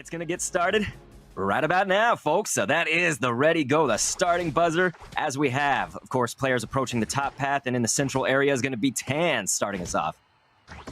It's going to get started right about now, folks. So that is the ready go, the starting buzzer, as we have, of course, players approaching the top path, and in the central area is going to be Tan starting us off.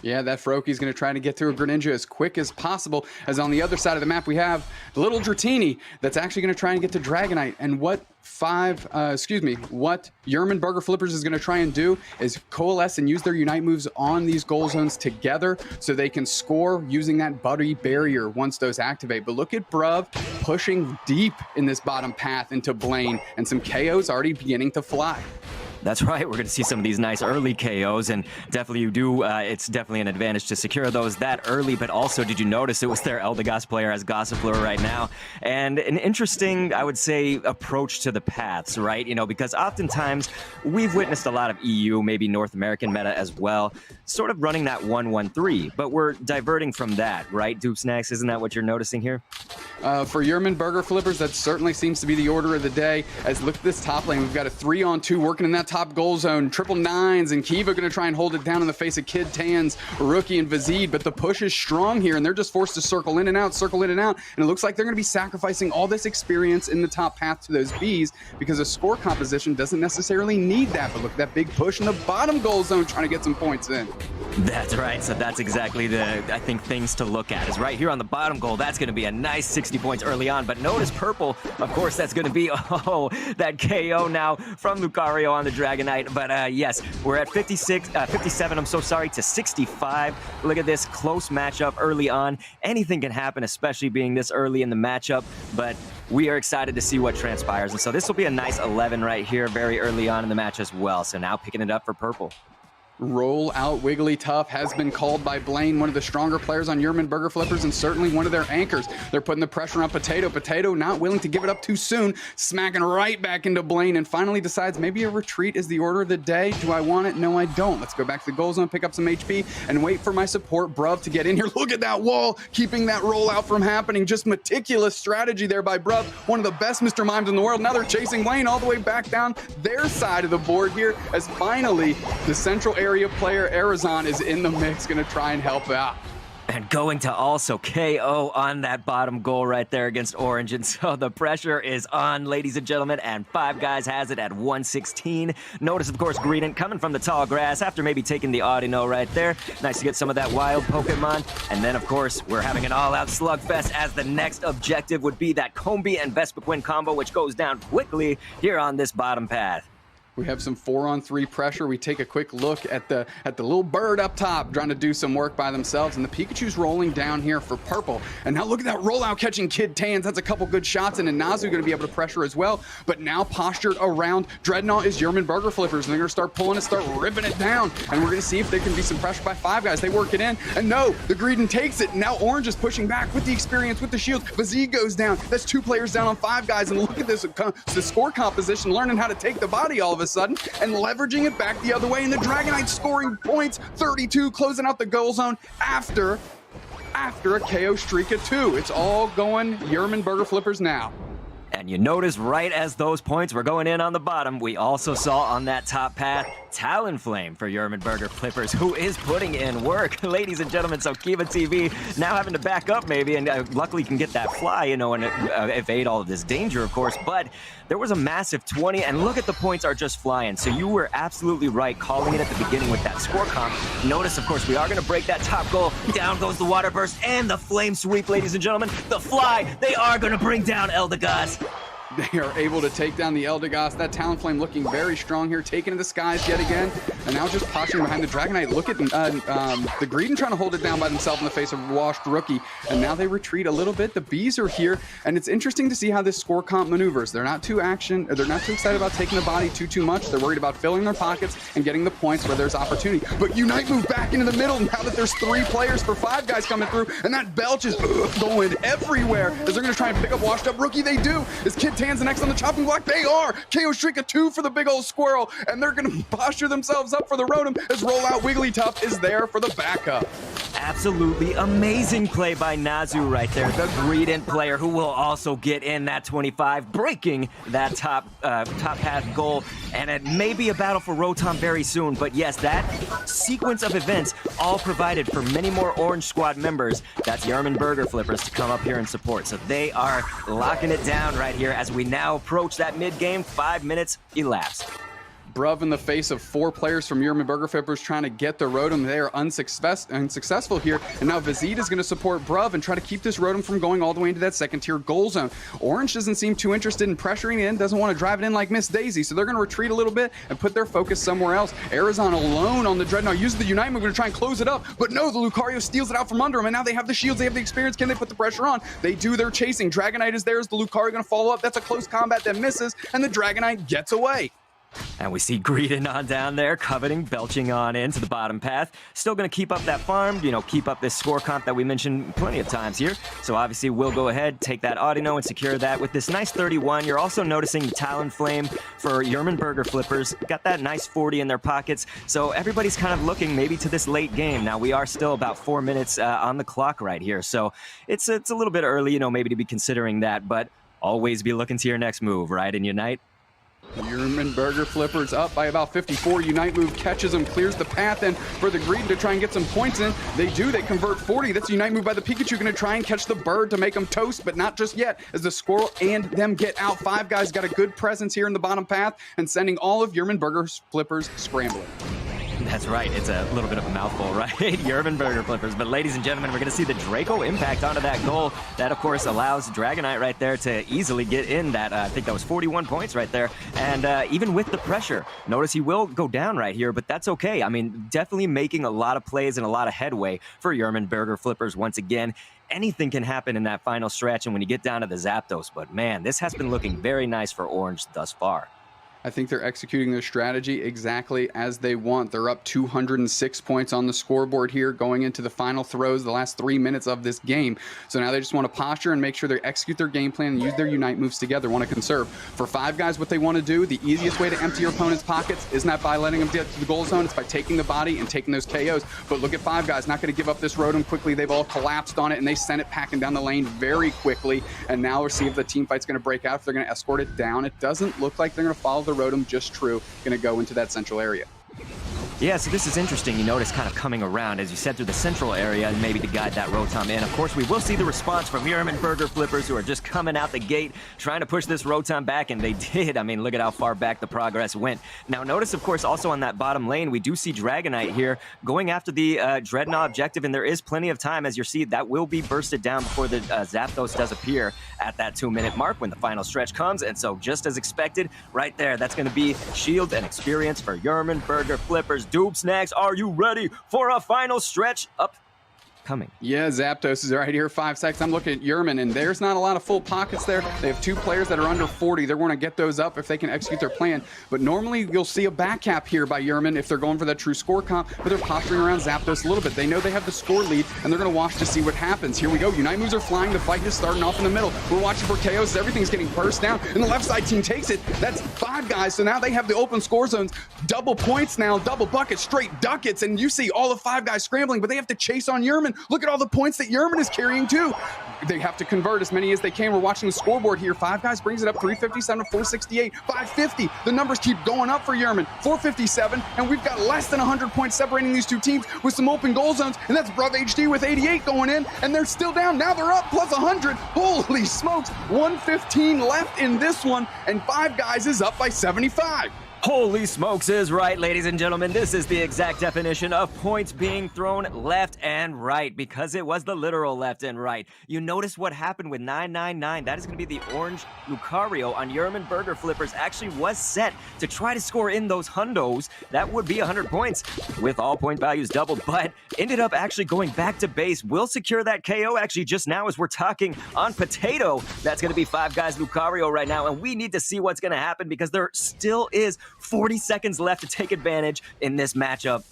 Yeah, that Froakie going to try to get through a Greninja as quick as possible, as on the other side of the map we have the little Dratini that's actually going to try and get to Dragonite. And what Yerman Burger Flippers is going to try and do is coalesce and use their Unite moves on these goal zones together so they can score using that Buddy Barrier once those activate. But look at Bruv pushing deep in this bottom path into Blaine, and some KOs already beginning to fly. That's right. We're going to see some of these nice early KOs, and definitely it's definitely an advantage to secure those that early. But also, did you notice it was their Eldegoss player as Gossifleur right now? And an interesting, I would say, approach to the paths, right? You know, because oftentimes we've witnessed a lot of EU, maybe North American meta as well, sort of running that 1-1-3, but we're diverting from that, right? Dupe Snacks, isn't that what you're noticing here? For Yerman Burger Flippers, that certainly seems to be the order of the day. As look at this top lane, we've got a 3-on-2 working in that top goal zone. Triple nines, and Kiva going to try and hold it down in the face of Kid Tan's Rookie and Vizid, but the push is strong here, and they're just forced to circle in and out, and it looks like they're going to be sacrificing all this experience in the top path to those Bs, because a score composition doesn't necessarily need that. But look at that big push in the bottom goal zone trying to get some points in. That's right. So that's exactly the, I think, things to look at is right here on the bottom goal. That's going to be a nice 60 points early on. But notice Purple, of course, that's going to be, that KO now from Lucario on the Dragonite. But yes, we're at 57, I'm so sorry, to 65. Look at this close matchup early on. Anything can happen, especially being this early in the matchup. But we are excited to see what transpires. And so this will be a nice 11 right here very early on in the match as well. So now picking it up for Purple. Roll out Wigglytuff has been called by Blaine, one of the stronger players on Yerman Burger Flippers, and certainly one of their anchors. They're putting the pressure on Potato. Potato not willing to give it up too soon, smacking right back into Blaine, and finally decides maybe a retreat is the order of the day. Do I want it? No, I don't. Let's go back to the goal zone, pick up some HP, and wait for my support, Bruv, to get in here. Look at that wall, keeping that rollout from happening. Just meticulous strategy there by Bruv, one of the best Mr. Mimes in the world. Now they're chasing Blaine all the way back down their side of the board here, as finally the central area player Arizon is in the mix, gonna try and help out. And going to also KO on that bottom goal right there against Orange. And so the pressure is on, ladies and gentlemen, and Five Guys has it at 116. Notice, of course, Greedent coming from the tall grass after maybe taking the Audino right there. Nice to get some of that wild Pokemon. And then, of course, we're having an all-out slugfest, as the next objective would be that Combi and Vespiquen combo, which goes down quickly here on this bottom path. We have some 4-on-3 pressure. We take a quick look at the little bird up top trying to do some work by themselves, and the Pikachu's rolling down here for Purple. And now look at that rollout catching Kid Tans. That's a couple good shots, and Nazu going to be able to pressure as well. But now postured around Dreadnought is Yerman Burger Flippers, and they're going to start pulling it, start ripping it down. And we're going to see if there can be some pressure by Five Guys. They work it in, and no, the Greedent takes it. Now Orange is pushing back with the experience, with the shield. Vizid goes down. That's 2 players down on Five Guys, and look at this, the score composition, learning how to take the body all of a sudden and leveraging it back the other way, and the Dragonite scoring points, 32, closing out the goal zone after a KO streak of 2. It's all going Yerman Burger Flippers now. And you notice right as those points were going in on the bottom, we also saw on that top path Talonflame for Yerman Burger Flippers, who is putting in work, ladies and gentlemen. So Kiva TV now having to back up maybe, and luckily can get that fly, you know, and evade all of this danger, of course. But there was a massive 20, and look at the points are just flying. So you were absolutely right calling it at the beginning with that score comp. Notice, of course, we are going to break that top goal. Down goes the water burst and the flame sweep, ladies and gentlemen. The fly, they are going to bring down Eldegoss. They are able to take down the Eldegoss. That Talonflame looking very strong here, taking to the skies yet again, and now just posturing behind the Dragonite. Look at the Greedent trying to hold it down by themselves in the face of Washed Rookie, and now they retreat a little bit. The Bees are here, and it's interesting to see how this score comp maneuvers. They're not too excited about taking the body too much. They're worried about filling their pockets and getting the points where there's opportunity. But Unite move back into the middle now that there's 3 players for Five Guys coming through, and that Belch is going everywhere as they're going to try and pick up Washed Up Rookie. They do, as Kid Tan Tan's the next on the chopping block. They are. KO streak a 2 for the big old squirrel, and they're going to posture themselves up for the Rotom as rollout Wigglytuff is there for the backup. Absolutely amazing play by Nazu right there, the greedent player who will also get in that 25, breaking that top path goal. And it may be a battle for Rotom very soon, but yes, that sequence of events all provided for many more Orange Squad members. That's Yerman Burger Flippers to come up here and support. So they are locking it down right here as we now approach that mid-game. 5 minutes elapsed. Bruv in the face of 4 players from Yerman Burger Flippers trying to get the Rotom. They are unsuccessful here. And now Vizit is going to support Bruv and try to keep this Rotom from going all the way into that second tier goal zone. Orange doesn't seem too interested in pressuring it in, doesn't want to drive it in like Miss Daisy. So they're going to retreat a little bit and put their focus somewhere else. Arizon alone on the Dreadnought uses the Unite move to try and close it up. But no, the Lucario steals it out from under him. And now they have the shields, they have the experience. Can they put the pressure on? They do their chasing. Dragonite is there. Is the Lucario going to follow up? That's a close combat that misses. And the Dragonite gets away. And we see Greedent on down there, coveting, belching on into the bottom path. Still going to keep up that farm, keep up this score comp that we mentioned plenty of times here. So obviously we'll go ahead, take that Audino and secure that with this nice 31. You're also noticing the Talonflame for Yerman Burger Flippers. Got that nice 40 in their pockets. So everybody's kind of looking maybe to this late game. Now we are still about 4 minutes on the clock right here. So it's a little bit early, maybe to be considering that, but always be looking to your next move, right? And Unite. Yerman Burger Flippers up by about 54. Unite move catches him, clears the path, and for the Greed to try and get some points in, they do. They convert 40. That's a Unite move by the Pikachu, going to try and catch the bird to make him toast, but not just yet, as the Squirrel and them get out. 5 guys got a good presence here in the bottom path and sending all of Yerman Burger Flippers scrambling. That's right. It's a little bit of a mouthful, right? Yerman Burger Flippers. But ladies and gentlemen, we're going to see the Draco impact onto that goal. That, of course, allows Dragonite right there to easily get in that. I think that was 41 points right there. And even with the pressure, notice he will go down right here, but that's okay. I mean, definitely making a lot of plays and a lot of headway for Yerman Burger Flippers once again. Anything can happen in that final stretch and when you get down to the Zapdos. But, man, this has been looking very nice for Orange thus far. I think they're executing their strategy exactly as they want. They're up 206 points on the scoreboard here going into the final throws, the last 3 minutes of this game. So now they just want to posture and make sure they execute their game plan and use their Unite moves together, want to conserve. For 5 guys, what they want to do, the easiest way to empty your opponent's pockets is not by letting them get to the goal zone, it's by taking the body and taking those KOs. But look at 5 guys, not going to give up this Rotom quickly. They've all collapsed on it and they sent it packing down the lane very quickly. And now we'll see if the team fight's going to break out, if they're going to escort it down. It doesn't look like they're going to follow the Rotom just true, going to go into that central area. Yeah, so this is interesting. You notice kind of coming around as you said through the central area and maybe to guide that Rotom in. Of course, we will see the response from Yerman Burger Flippers who are just coming out the gate trying to push this Rotom back, and they did. I mean, look at how far back the progress went. Now, notice, of course, also on that bottom lane, we do see Dragonite here going after the Dreadnought objective, and there is plenty of time. As you see, that will be bursted down before the Zapdos does appear at that 2-minute mark when the final stretch comes. And so, just as expected, right there, that's going to be shield and experience for Yerman Burger Flippers. Dupes next. Are you ready for a final stretch upcoming? Yeah, Zapdos is right here, 5 seconds. I'm looking at Yerman, and there's not a lot of full pockets there. They have 2 players that are under 40. They're going to get those up if they can execute their plan. But normally, you'll see a back cap here by Yerman if they're going for that true score comp, but they're posturing around Zapdos a little bit. They know they have the score lead, and they're going to watch to see what happens. Here we go. Unite moves are flying. The fight is starting off in the middle. We're watching for KOs. Everything's getting burst down, and the left side team takes it. That's 5 guys, so now they have the open score zones. Double points now, double buckets, straight ducats, and you see all the 5 guys scrambling, but they have to chase on Yerman. Look at all the points that Yerman is carrying too. They have to convert as many as they can. We're watching the scoreboard here. 5 guys brings it up 357 to 468, 550. The numbers keep going up for Yerman. 457, and we've got less than 100 points separating these 2 teams with some open goal zones, and that's Bruv HD with 88 going in, and they're still down. Now they're up plus 100. Holy smokes, 115 left in this one, and 5 guys is up by 75. Holy smokes is right, ladies and gentlemen. This is the exact definition of points being thrown left and right, because it was the literal left and right. You notice what happened with 999. That is going to be the orange Lucario on Yerman Burger Flippers actually was set to try to score in those hundos. That would be 100 points with all point values doubled, but ended up actually going back to base. Will secure that KO actually just now as we're talking on Potato. That's going to be 5 guys Lucario right now, and we need to see what's going to happen because there still is 40 seconds left to take advantage in this matchup.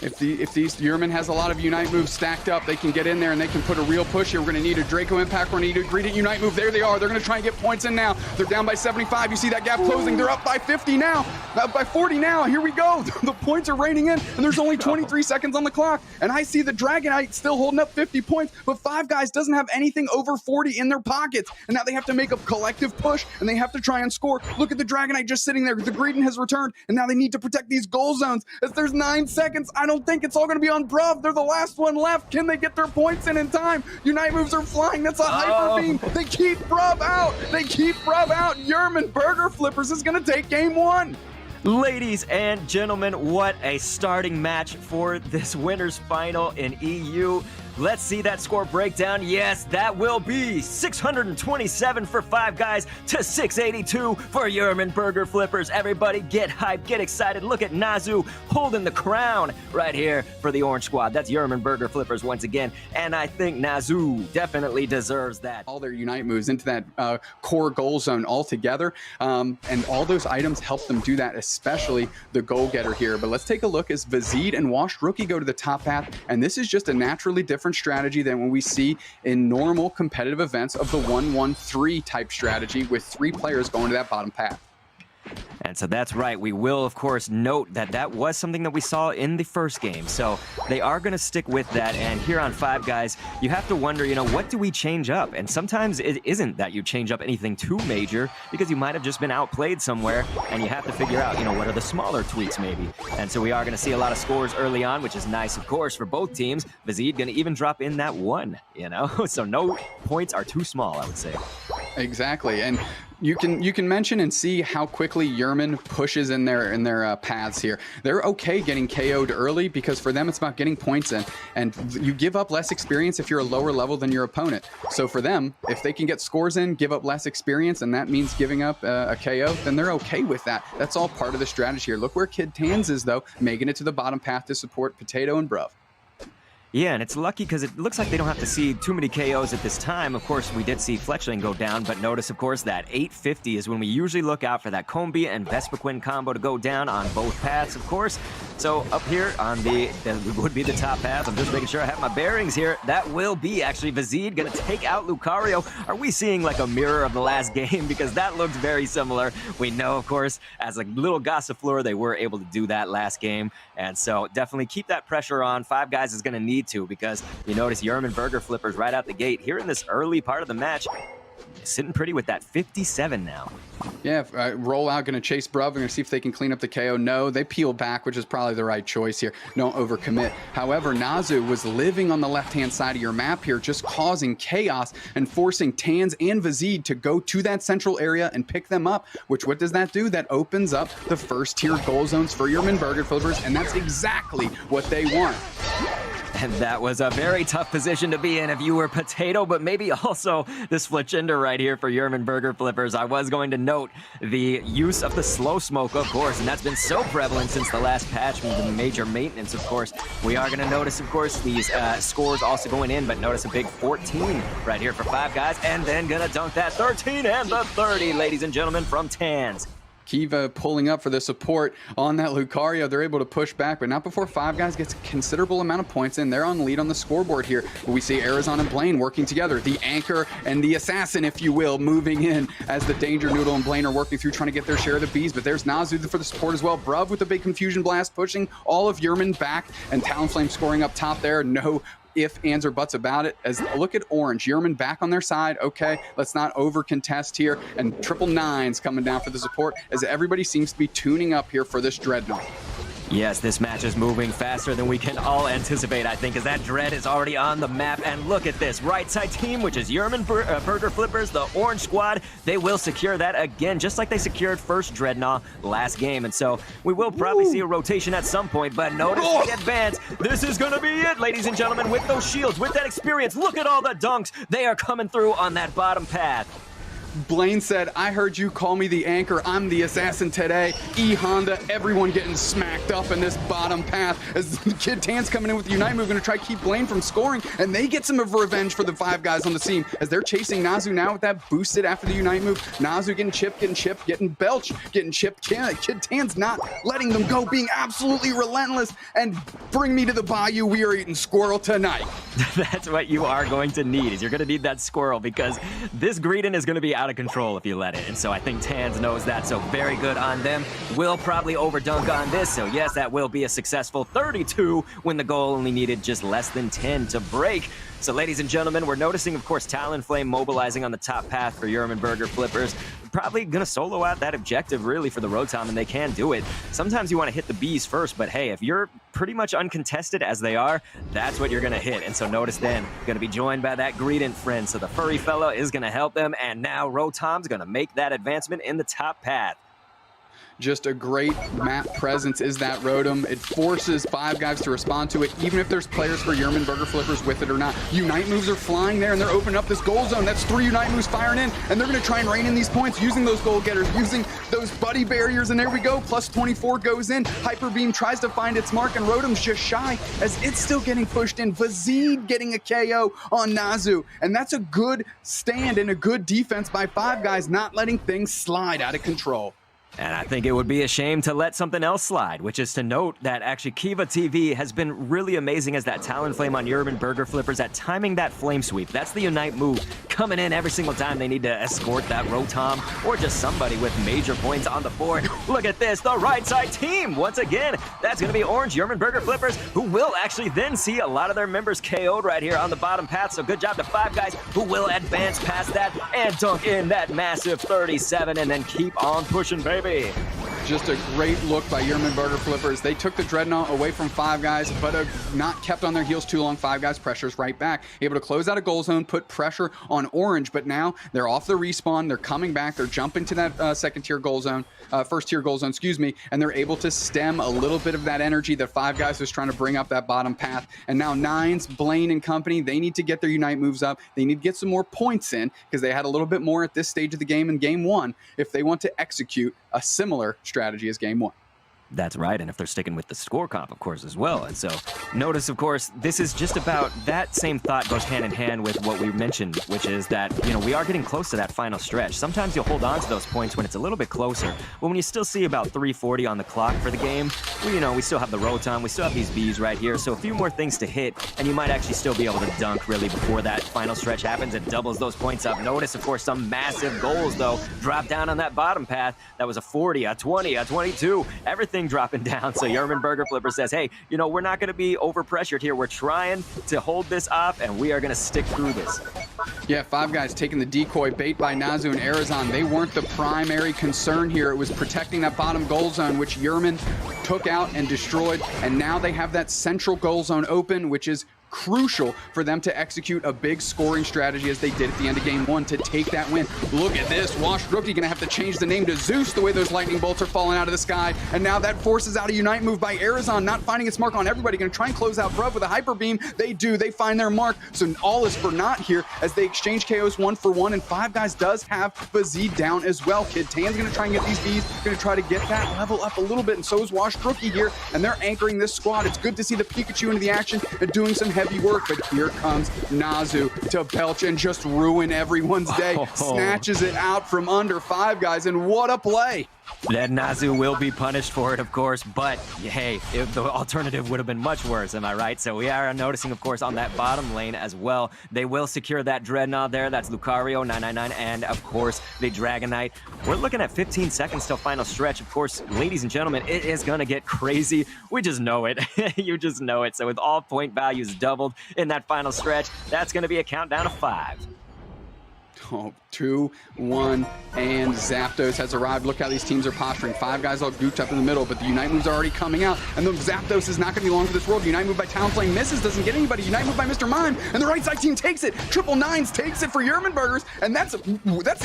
If these Yerman has a lot of Unite moves stacked up, they can get in there and they can put a real push here. We're going to need a Draco Impact. We're going to need a Greedent Unite move. There they are. They're going to try and get points in now. They're down by 75. You see that gap closing. They're up by 50 now. Up by 40 now. Here we go. The points are raining in, and there's only 23 seconds on the clock. And I see the Dragonite still holding up 50 points, but Five Guys doesn't have anything over 40 in their pockets. And now they have to make a collective push, and they have to try and score. Look at the Dragonite just sitting there. The Greedent has returned, and now they need to protect these goal zones. As there's 9 seconds, I don't think it's all going to be on Bruv. They're the last one left. Can they get their points in time? Unite moves are flying. That's a Hyper Beam. They keep Bruv out. They keep Bruv out. Yerman Burger Flippers is going to take game 1. Ladies and gentlemen, what a starting match for this winners final in EU. Let's see that score breakdown. Yes, that will be 627 for Five Guys to 682 for Yerman Burger Flippers. Everybody get hyped, get excited. Look at Nazu holding the crown right here for the Orange Squad. That's Yerman Burger Flippers once again, and I think Nazu definitely deserves that. All their Unite moves into that core goal zone altogether, and all those items help them do that, especially the goal getter here. But let's take a look as Vizid and Washed Rookie go to the top path, and this is just a naturally different strategy than what we see in normal competitive events of the 1-1-3 type strategy with 3 players going to that bottom path. And so that's right. We will, of course, note that that was something that we saw in the first game. So they are going to stick with that. And here on Five Guys, you have to wonder, what do we change up? And sometimes it isn't that you change up anything too major, because you might have just been outplayed somewhere, and you have to figure out, what are the smaller tweaks maybe. And so we are going to see a lot of scores early on, which is nice, of course, for both teams. Vizid going to even drop in that 1, So no points are too small, I would say. Exactly. And you can mention and see how quickly Yerman pushes in their paths here. They're okay getting KO'd early because for them it's about getting points in, and you give up less experience if you're a lower level than your opponent. So for them, if they can get scores in, give up less experience, and that means giving up a KO, then they're okay with that. That's all part of the strategy here. Look where Kid Tans is though, making it to the bottom path to support Potato and Bruv. Yeah, and it's lucky because it looks like they don't have to see too many KOs at this time. Of course, we did see Fletchling go down, but notice, of course, that 850 is when we usually look out for that Combi and Vespiquen combo to go down on both paths, of course. So up here on would be the top path. I'm just making sure I have my bearings here. That will be actually Vizid going to take out Lucario. Are we seeing like a mirror of the last game? Because that looked very similar. We know, of course, as a little Gossifleur, they were able to do that last game. And so definitely keep that pressure on. Five Guys is going to need to, because you notice Yerman Burger Flippers right out the gate here in this early part of the match, sitting pretty with that 57 now. Yeah, Rollout going to chase Bruv. We're going to see if they can clean up the KO. No, they peel back, which is probably the right choice here. Don't overcommit. However, Nazu was living on the left-hand side of your map here, just causing chaos and forcing Tans and Vizid to go to that central area and pick them up, which what does that do? That opens up the first-tier goal zones for Yerman Burger Flippers, and that's exactly what they want. And that was a very tough position to be in if you were Potato, but maybe also this Fletchender right here for Yerman Burger Flippers. I was going to note the use of the slow smoke, of course, and that's been so prevalent since the last patch with the major maintenance, of course. We are going to notice, of course, these scores also going in, but notice a big 14 right here for Five Guys, and then going to dunk that 13 and the 30, ladies and gentlemen, from Tans. Kiva pulling up for the support on that Lucario. They're able to push back, but not before Five Guys gets a considerable amount of points in. They're on lead on the scoreboard here. We see Arizon and Blaine working together. The anchor and the assassin, if you will, moving in as the Danger Noodle and Blaine are working through trying to get their share of the bees, but there's Nazu for the support as well. Bruv with the big Confusion Blast pushing all of Yerman back, and Talonflame scoring up top there. No if, ands, or buts about it. As look at Orange, Yerman back on their side. Okay, let's not over contest here. And triple nines coming down for the support as everybody seems to be tuning up here for this Dreadnought. Yes, this match is moving faster than we can all anticipate, I think, as that Dread is already on the map. And look at this right side team, which is Yerman Burger Flippers, the Orange Squad. They will secure that again, just like they secured first Dreadnought last game. And so we will probably see a rotation at some point, but notice the advance. This is going to be it, ladies and gentlemen, with those shields, with that experience. Look at all the dunks. They are coming through on that bottom path. Blaine said, I heard you call me the anchor. I'm the assassin today. Honda, everyone getting smacked up in this bottom path as Kid Tan's coming in with the Unite move, going to try to keep Blaine from scoring, and they get some of revenge for the 5 guys on the scene as they're chasing Nazu now with that boosted after the Unite move. Nazu getting chipped, getting belch, getting chipped. Kid Tan's not letting them go, being absolutely relentless, and bring me to the bayou. We are eating squirrel tonight. That's what you are going to need, is you're going to need that squirrel, because this Greedon is going to be out of control if you let it. And so I think Tans knows that, so very good on them. Will probably overdunk on this, so yes, that will be a successful 32 when the goal only needed just less than 10 to break. So ladies and gentlemen, we're noticing, of course, Talonflame mobilizing on the top path for Yerman Burger Flippers. Probably going to solo out that objective, really, for the Rotom, and they can do it. Sometimes you want to hit the bees first, but hey, if you're pretty much uncontested as they are, that's what you're going to hit. And so notice then, going to be joined by that Greedent friend. So the furry fella is going to help them, and now Rotom's going to make that advancement in the top path. Just a great map presence is that Rotom. It forces 5 guys to respond to it, even if there's players for Yerman Burger Flippers with it or not. Unite moves are flying there, and they're opening up this goal zone. That's 3 Unite moves firing in, and they're going to try and rain in these points using those goal getters, using those buddy barriers, and there we go. Plus 24 goes in. Hyper Beam tries to find its mark, and Rotom's just shy as it's still getting pushed in. Vazid getting a KO on Nazu, and that's a good stand and a good defense by 5 guys, not letting things slide out of control. And I think it would be a shame to let something else slide, which is to note that actually Kiva TV has been really amazing as that Talonflame on Yerman Burger Flippers at timing that Flame Sweep. That's the Unite move, coming in every single time they need to escort that Rotom or just somebody with major points on the board. Look at this, the right side team. Once again, that's going to be Orange Yerman Burger Flippers, who will actually then see a lot of their members KO'd right here on the bottom path. So good job to 5 guys who will advance past that and dunk in that massive 37 and then keep on pushing, baby. Just a great look by Yerman Burger Flippers. They took the Dreadnought away from 5 guys, but not kept on their heels too long. 5 guys pressures right back. Able to close out a goal zone, put pressure on Orange, but now they're off the respawn. They're coming back. They're jumping to that second-tier goal zone, first-tier goal zone, excuse me, and they're able to stem a little bit of that energy that 5 guys was trying to bring up that bottom path. And now Nines, Blaine, and company, they need to get their Unite moves up. They need to get some more points in because they had a little bit more at this stage of the game in Game 1 if they want to execute a similar strategy as Game 1. That's right, and if they're sticking with the score comp, of course, as well. And so notice, of course, this is just about that same thought goes hand in hand with what we mentioned, which is that, you know, we are getting close to that final stretch. Sometimes you'll hold on to those points when it's a little bit closer, but when you still see about 3:40 on the clock for the game, well, you know, we still have the Rotom, we still have these bees right here, so a few more things to hit, and you might actually still be able to dunk, really, before that final stretch happens. It doubles those points up. Notice, of course, some massive goals, though, drop down on that bottom path. That was a 40, a 20, a 22, everything dropping down. So Yerman Burger Flipper says, hey, you know, we're not going to be overpressured here. We're trying to hold this off, and we are going to stick through this. Yeah, 5 guys taking the decoy bait by Nazu and Arizon. They weren't the primary concern here. It was protecting that bottom goal zone, which Yerman took out and destroyed. And now they have that central goal zone open, which is crucial for them to execute a big scoring strategy as they did at the end of Game 1 to take that win. Look at this. Washed Rookie going to have to change the name to Zeus the way those lightning bolts are falling out of the sky. And now that forces out a Unite move by Arizon, not finding its mark on everybody. Going to try and close out Bruv with a Hyper Beam. They do. They find their mark. So all is for naught here as they exchange KOs 1 for 1. And 5 guys does have Vazid down as well. Kid Tan's going to try and get these Bs. Going to try to get that level up a little bit. And so is Washed Rookie here. And they're anchoring this squad. It's good to see the Pikachu into the action and doing some heavy work, but here comes Nazu to belch and just ruin everyone's day. Snatches it out from under 5 guys, and what a play. That Nazu will be punished for it, of course, but hey, the alternative would have been much worse, am I right? So we are noticing, of course, on that bottom lane as well, they will secure that Dreadnought there. That's Lucario, 999, and of course, the Dragonite. We're looking at 15 seconds till final stretch. Of course, ladies and gentlemen, it is going to get crazy. We just know it. You just know it. So with all point values doubled in that final stretch, that's going to be a countdown of 5. Oh, 2, 1, and Zapdos has arrived. Look how these teams are posturing. 5 guys all gooped up in the middle, but the Unite moves are already coming out, and the Zapdos is not going to be long for this world. Unite move by Talonflame misses, doesn't get anybody. Unite move by Mr. Mime, and the right side team takes it. Triple Nines takes it for Yerman Burgers, and that's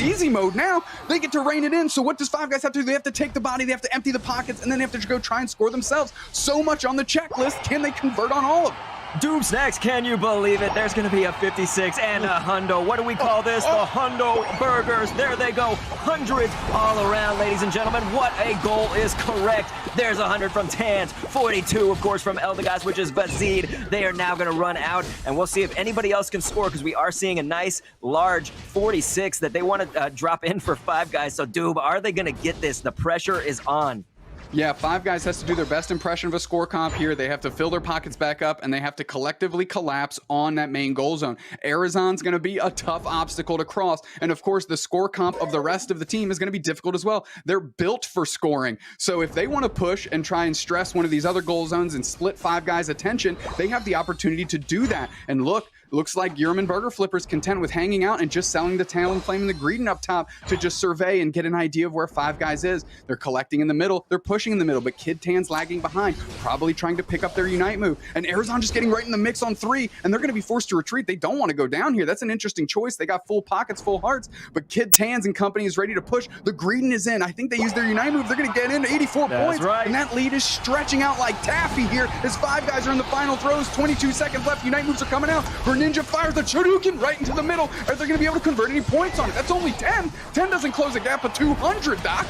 easy mode now. They get to rein it in, so what does 5 guys have to do? They have to take the body, they have to empty the pockets, and then they have to go try and score themselves. So much on the checklist. Can they convert on all of them? Dooms next, can you believe it? There's gonna be a 56 and a hundo. What do we call this? The hundo burgers. There they go. Hundreds all around, ladies and gentlemen. What a goal is correct. There's 100 from Tans, 42, of course, from Eldegoss, which is Vazid. They are now gonna run out, and we'll see if anybody else can score, because we are seeing a nice, large 46 that they want to drop in for Five Guys. So, Doob, are they gonna get this? The pressure is on. Yeah, Five Guys has to do their best impression of a score comp here. They have to fill their pockets back up, and they have to collectively collapse on that main goal zone. Arizon's going to be a tough obstacle to cross, and of course, the score comp of the rest of the team is going to be difficult as well. They're built for scoring, so if they want to push and try and stress one of these other goal zones and split Five Guys' attention, they have the opportunity to do that. And look, looks like Yerman Burger Flipper's content with hanging out and just selling the Talonflame and the Greedent up top to just survey and get an idea of where Five Guys is. They're collecting in the middle, they're pushing in the middle, but Kid Tan's lagging behind, probably trying to pick up their Unite move. And Arizon just getting right in the mix on 3, and they're going to be forced to retreat. They don't want to go down here. That's an interesting choice. They got full pockets, full hearts, but Kid Tan's and company is ready to push. The Greedent is in. I think they used their Unite move. They're going to get in 84 points. Right. And that lead is stretching out like taffy here as Five Guys are in the final throws. 22 seconds left. Unite moves are coming out. Greninja fires the Shoryuken right into the middle. Are they going to be able to convert any points on it? That's only 10. 10 doesn't close a gap of 200, Doc.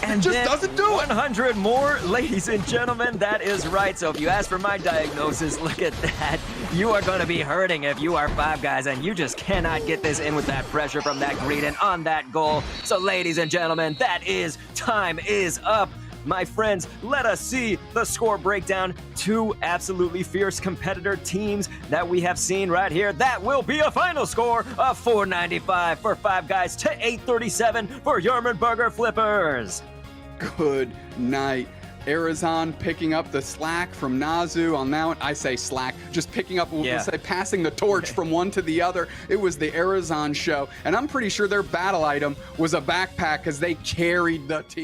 And it just doesn't do it. 100 more, ladies and gentlemen. That is right. So if you ask for my diagnosis, look at that. You are going to be hurting if you are Five Guys, and you just cannot get this in with that pressure from that Greedent on that goal. So ladies and gentlemen, time is up. My friends, let us see the score breakdown. Two absolutely fierce competitor teams that we have seen right here. That will be a final score of 495 for Five Guys to 837 for Yerman Burger Flippers. Good night. Arizon picking up the slack from Nazu on that one. I say slack, just picking up, we'll say passing the torch from one to the other. It was the Arizon show, and I'm pretty sure their battle item was a backpack because they carried the team.